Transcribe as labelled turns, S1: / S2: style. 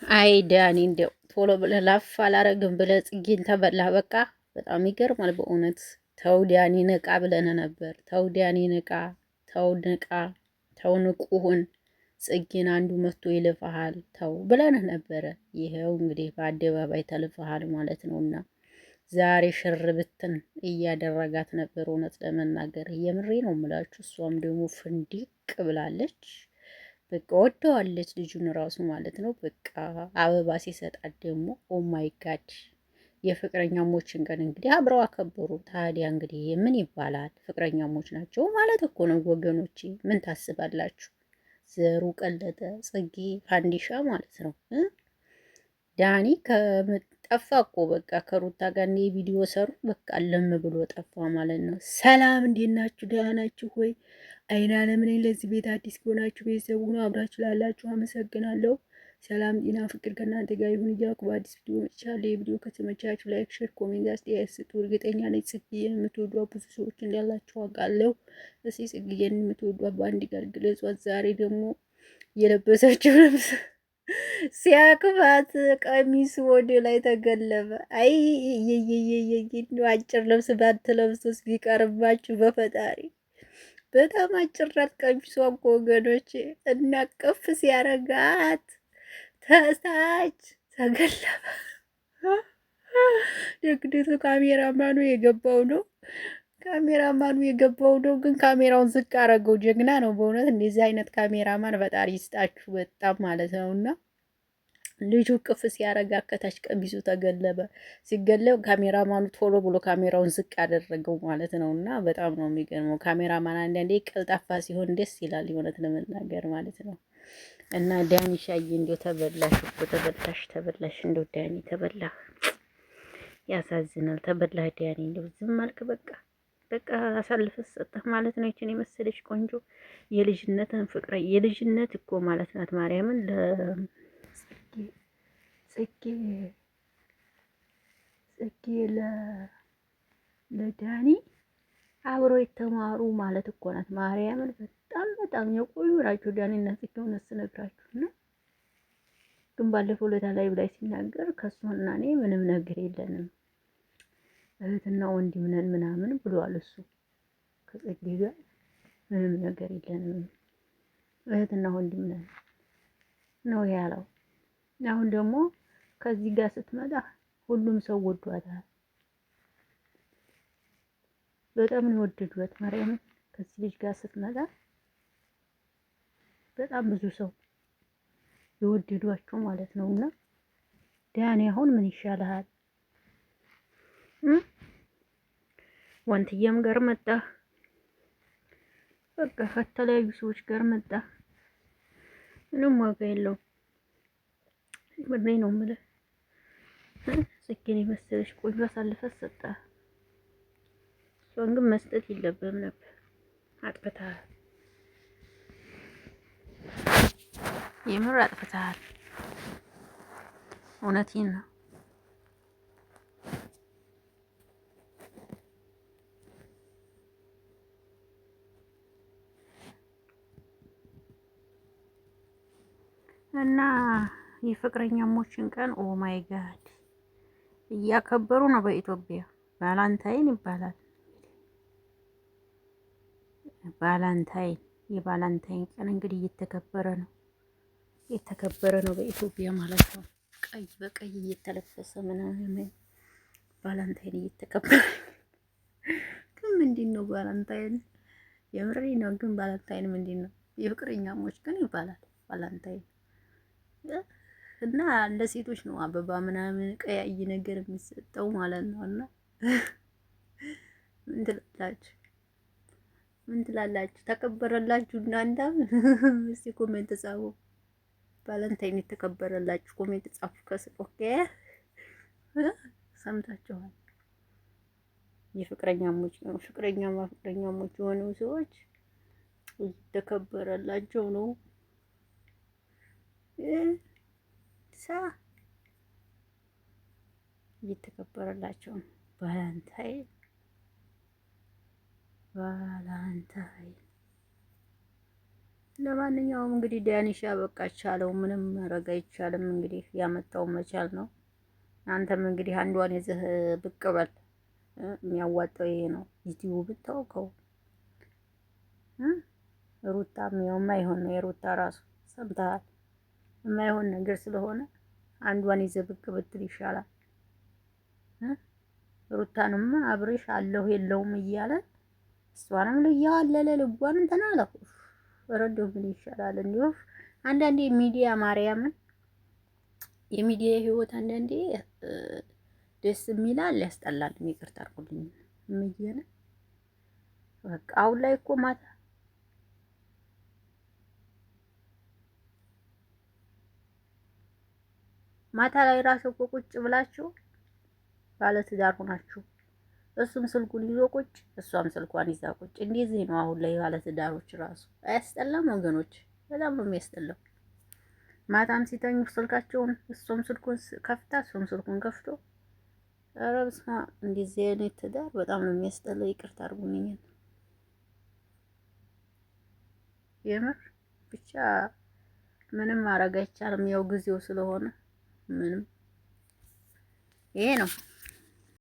S1: አይ ዳኒ እንደው ቶሎ ብለህ ላፍ አላረግም ብለህ ጽጌን ተበላህ። በቃ በጣም ይገርማል በእውነት። ተው ዳኒ ንቃ ብለን ነበር። ተው ዳኒ ንቃ፣ ተው ንቃ፣ ተው ንቁሁን። ጽጌን አንዱ መጥቶ ይልፋሃል ተው ብለንህ ነበረ። ይኸው እንግዲህ በአደባባይ ተልፈሃል ማለት ነውና ዛሬ ሽር ብትን እያደረጋት ነበር። እውነት ለመናገር የምሬ ነው የምላችሁ። እሷም ደግሞ ፍንዲቅ ብላለች። በቃ ወደዋለች ልጁን ራሱ ማለት ነው። በቃ አበባ ሲሰጣት ደግሞ ኦ ማይ ጋድ የፍቅረኛሞችን ቀን እንግዲህ አብረው አከበሩ። ታዲያ እንግዲህ ምን ይባላል? ፍቅረኛሞች ናቸው ማለት እኮ ነው ወገኖቼ። ምን ታስባላችሁ? ዘሩ ቀለጠ ጽጌ ፋንዲሻ ማለት ነው። ዳኒ ጠፋ እኮ በቃ ከሩታ ጋር እንደ ቪዲዮ ሰሩ። በቃ ለም ብሎ ጠፋ ማለት ነው። ሰላም እንዴት ናችሁ? ደህና ናችሁ ወይ? አይና ለምን ለዚህ ቤት አዲስ ከሆናችሁ ቤተሰብ ሆኖ አብራችሁ ላላችሁ አመሰግናለሁ። ሰላም ጤና ፍቅር ከእናንተ ጋር ይሁን እያልኩ በአዲስ ቪዲዮ መጥቻለሁ። የቪዲዮ ከተመቻችሁ ላይክ፣ ሼር፣ ኮሜንት አስተያየት ስጡ። እርግጠኛ ነኝ ጽጌን የምትወዷ ብዙ ሰዎች እንዳላችሁ አውቃለሁ። እስኪ ጽጌን የምትወዷ በአንድ ቃል ግለጿት። ዛሬ ደግሞ የለበሰችው ልብስ ሲያክፋት ቀሚሱ ወደ ላይ ተገለበ። አይ አጭር ልብስ ባትለብሱስ ቢቀርባችሁ በፈጣሪ በጣም አጭር ናት ቀሚሷ እኮ ወገኖቼ። እና ቅፍ ሲያረጋት ተሳች ተገለበ። ደግነቱ ካሜራማኑ የገባው ነው። ካሜራማኑ የገባው ነው፣ ግን ካሜራውን ዝቅ አረገው። ጀግና ነው በእውነት። እንደዚህ አይነት ካሜራማን ፈጣሪ ይስጣችሁ በጣም ማለት ነው። እና ልጁ ቅፍ ሲያረጋ ከታች ቀሚሱ ተገለበ። ሲገለብ ካሜራማኑ ቶሎ ብሎ ካሜራውን ዝቅ አደረገው ማለት ነው። እና በጣም ነው የሚገርመው። ካሜራማን አንዳንዴ ቀልጣፋ ሲሆን ደስ ይላል፣ የእውነት ለመናገር ማለት ነው። እና ዳኒ ሻዬ እንዲያው ተበላሽ እኮ ተበላሽ። እንደው ዳኒ ተበላህ፣ ያሳዝናል። ተበላህ ዳኒ። እንደው ዝም አልክ በቃ አሳልፈህ ሰጠህ ማለት ነው። ይችን የመሰለች ቆንጆ የልጅነትን ፍቅረ የልጅነት እኮ ማለት ናት። ማርያምን ጽጌ ለዳኒ አብሮ የተማሩ ማለት እኮ ናት። ማርያምን በጣም የቆዩ ናቸው ዳኒና ጽጌ። እውነት ስነግራችሁ እና ግን ባለፈው ለታ ላይ ብላይ ሲናገር ከሷና እኔ ምንም ነገር የለንም እህትና ወንድም ነን ምናምን ብሏል። እሱ ከጽጌ ጋር ምንም ነገር የለንም እህትና ወንድም ነን ነው ያለው። አሁን ደግሞ ከዚህ ጋር ስትመጣ ሁሉም ሰው ወዷታል። በጣም ነው የወደዷት ማርያምን። ከዚህ ልጅ ጋር ስትመጣ በጣም ብዙ ሰው የወደዷቸው ማለት ነው። እና ዳኒ አሁን ምን ይሻልሃል? ወንትየም ጋር መጣ፣ በቃ ከተለያዩ ሰዎች ጋር መጣ። ምንም ዋጋ የለውም። ምንድን ነው የምልህ? ጽጌን የመሰለች ቆንጆ አሳልፈህ ሰጠህ። እሷን ግን መስጠት የለብህም ነበር። አጥፍተሃል፣ የምር አጥፍተሃል። እውነቴን ነው። እና የፍቅረኛሞችን ቀን ኦ ማይ ጋድ እያከበሩ ነው በኢትዮጵያ። ቫላንታይን ይባላል። የቫላንታይን ቀን እንግዲህ እየተከበረ ነው በኢትዮጵያ ማለት ነው። ቀይ በቀይ እየተለበሰ ምናምን ቫላንታይን እየተከበረ ግን ምንድን ነው ቫላንታይን? የምሬ ነው። ግን ቫላንታይን ምንድን ነው? የፍቅረኛሞች ቀን ይባላል ቫላንታይን። እና እንደ ሴቶች ነው አበባ ምናምን ቀያይ ነገር የሚሰጠው ማለት ነው። እና ምን ትላላችሁ? ተከበረላችሁ እናንተም? እስቲ ኮሜንት ጻፉ። ቫለንታይን የተከበረላችሁ ኮሜንት ጻፉ ከስር። ኦኬ ሰምታችኋል። ፍቅረኛሞች የሆኑ ሰዎች የተከበረላቸው ነው። እየተከበረላቸው ነው። ቫላንታይን ለማንኛውም እንግዲህ ዳኒሻ በቃ ቻለው፣ ምንም ማድረግ አይቻልም። እንግዲህ ያመጣው መቻል ነው። አንተም እንግዲህ አንዷን ይዘህ ብቅ በል። የሚያዋጣው ይሄ ነው። ዩቲዩብ ብታውቀው ሩታም ያው የማይሆን ነው። የሩታ ራሱ ሰምተሃል፣ የማይሆን ነገር ስለሆነ አንዷን ይዘህ ብቅ ብትል ይሻላል። ሩታንማ አብሬሽ አለሁ የለውም እያለ እሷንም ልያዋለለ ልቧን እንትን አለው። ረዶ ምን ይሻላል? እንዲሁ አንዳንዴ ሚዲያ ማርያምን የሚዲያ ህይወት አንዳንዴ ደስ የሚላል ያስጠላል። ይቅርታ አድርጉልኝ እምዬን በቃ አሁን ላይ እኮ ማታ ላይ ራሱ እኮ ቁጭ ብላችሁ ባለትዳር ሆናችሁ እሱም ስልኩን ይዞ ቁጭ እሷም ስልኳን ይዛ ቁጭ፣ እንደዚህ ነው አሁን ላይ ባለትዳሮች ራሱ። አያስጠላም ወገኖች? በጣም ነው የሚያስጠላው። ማታም ሲተኙ ስልካቸውን እሷም ስልኩን ከፍታ እሷም ስልኩን ከፍቶ፣ ኧረ በስመ አብ! እንደዚህ አይነት ትዳር በጣም ነው የሚያስጠላው። ይቅርታ አድርጉልኝ። የምር ብቻ ምንም ማድረግ አይቻልም። ያው ጊዜው ስለሆነ ምንም ይሄ ነው።